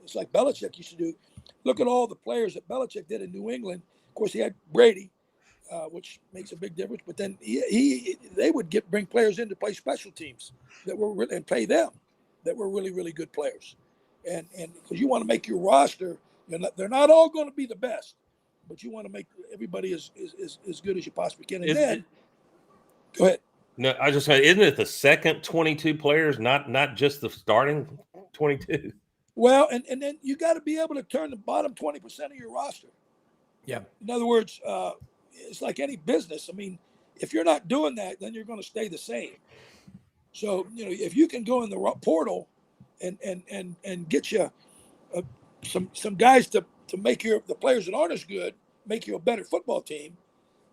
it's like Belichick used to do. Look at all the players that Belichick did in New England. Of course, he had Brady, which makes a big difference. But then they would bring players in to play special teams and pay them that were really, really good players. And because you want to make your roster, they're not all going to be the best, but you want to make everybody as good as you possibly can. And go ahead. No, I just said, isn't it the second 22 players, not just the starting 22? Well, and then you got to be able to turn the bottom 20% of your roster. Yeah. In other words, it's like any business. I mean, if you're not doing that, then you're going to stay the same. So, if you can go in the portal and get you some guys to make the players that aren't as good, make you a better football team,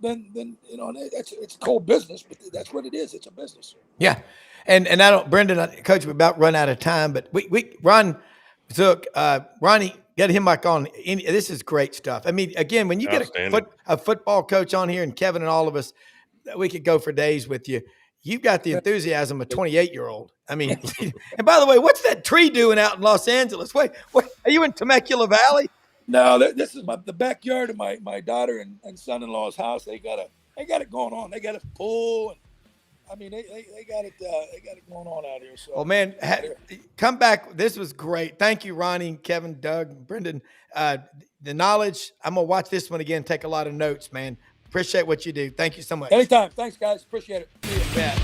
then it's cold business, but that's what it is. It's a business. Yeah. And I don't, Brendan, Coach, we're about run out of time, but we Ron Zook, Ronnie, get him back on. This is great stuff. I mean, again, when you get a football coach on here, and Kevin and all of us, we could go for days with you. You've got the enthusiasm of a 28-year-old. I mean, and by the way, what's that tree doing out in Los Angeles? Wait, are you in Temecula Valley? No, this is the backyard of my daughter and son-in-law's house. They got it going on. They got a pool. And, I mean, they got it going on out here. So, well, man, come back. This was great. Thank you, Ronnie, Kevin, Doug, Brendan. The knowledge. I'm gonna watch this one again. Take a lot of notes, man. Appreciate what you do. Thank you so much. Anytime. Thanks, guys. Appreciate it. Yeah.